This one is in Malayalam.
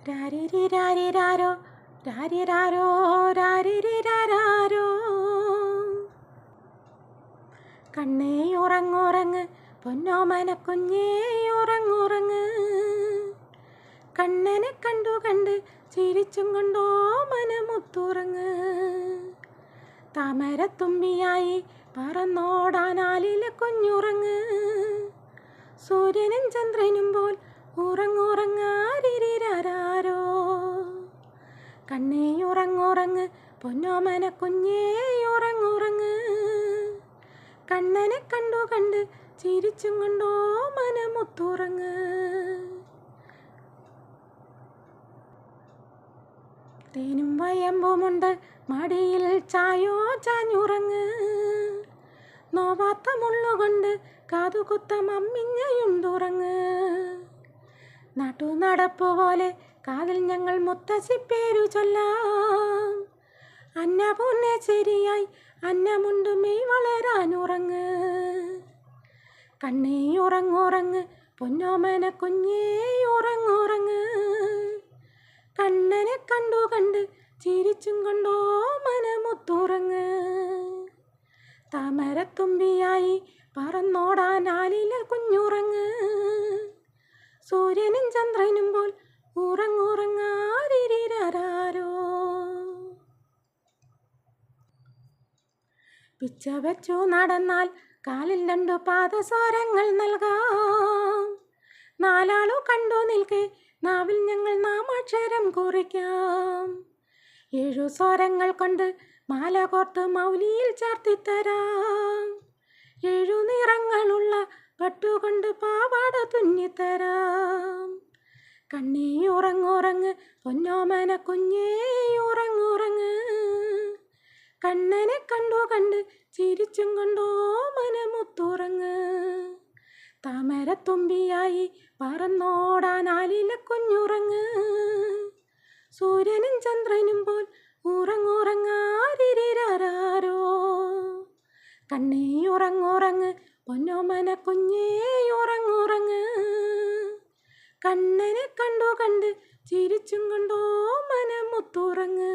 രാരിരിരാരിരാരോ രാരിരാരോ രാരിരിരാരോ. കണ്ണേ ഉറങ്ങുറങ്ങ് പൊന്നോമന കുഞ്ഞേ ഉറങ്ങുറങ്ങ്. കണ്ണനെ കണ്ട് ചിരിച്ചും കൊണ്ടോ മനമുത്തുറങ്ങ്. താമരത്തുമ്പിയായി പറന്നോടാനാലിലെ കുഞ്ഞുറങ്ങ്. സൂര്യനും ചന്ദ്രനും പോൽ ഉറങ്ങുറങ്ങാരിരാരോ. കണ്ണേ ഉറങ്ങുറങ്ങ് പൊന്നോമന കുഞ്ഞേ ഉറങ്ങുറങ്ങ്. കണ്ണനെ കണ്ട് ചിരിച്ചും കൊണ്ടോ മനമുത്തുറങ്ങ്. തേനും വയമ്പുമുണ്ട് മടിയിൽ ചായോ ചാഞ്ഞുറങ്ങ്. നോവാത്ത മുള്ളുകൊണ്ട് കാതുകുത്തം അമ്മിഞ്ഞയുണ്ടുറങ്ങ്. നാട്ടുനടപ്പ് പോലെ കാതിൽ ഞങ്ങൾ മുത്തശ്ശിപ്പേരു ചൊല്ലാം. അന്നപൂർണ്ണേശ്വരിയായി അന്നമുണ്ട് മെയ് വളരാനുറങ്ങ്. കണ്ണേ ഉറങ്ങുറങ്ങ് പൊന്നോമന കുഞ്ഞേ ഉറങ്ങുറങ്ങ്. കണ്ണനെ കണ്ട് ചിരിച്ചും കൊണ്ടോ മനമുത്തുറങ്ങ്. താമരത്തുമ്പിയായി പറന്നോടാനാലിലെ കുഞ്ഞുറങ്ങ്. സൂര്യനും ചന്ദ്രനും പോൽ ഉറങ്ങുറങ്ങാരിരാരോ. പിച്ച വെച്ചു നടന്നാൽ കാലിൽ 2 പാദസ്വരങ്ങൾ നൽകാം. 4 ആളു കണ്ടു നിൽക്കെ നാവിൽ ഞങ്ങൾ നാമാക്ഷരം കുറിക്കാം. 7 സ്വരങ്ങൾ കൊണ്ട് മാല കോർത്ത് മൗലിയിൽ ചാർത്തിത്തരാം. 7 നിറങ്ങളുള്ള പട്ടുകൊണ്ട് പാവാട തുന്നിത്തരാം. കണ്ണേ ഉറങ്ങുറങ്ങ് പൊന്നോമന കുഞ്ഞേ ഉറങ്ങുറങ്ങ്. കണ്ണനെ കണ്ട് ചിരിച്ചും കൊണ്ടോ മനമുത്തുറങ്ങ്. താമരത്തുമ്പിയായി പറന്നോടാനാലിലെ കുഞ്ഞുറങ്ങ്. സൂര്യനും ചന്ദ്രനും പോൽ ഉറങ്ങുറങ്ങാരിരാരോ. കണ്ണേ ഉറങ്ങുറങ്ങ് പൊന്നോമന കുഞ്ഞേ ഉറങ്ങുറങ്ങ്. കണ്ണനെ കണ്ട് ചിരിച്ചും കൊണ്ടോ മനമുത്തുറങ്ങ്.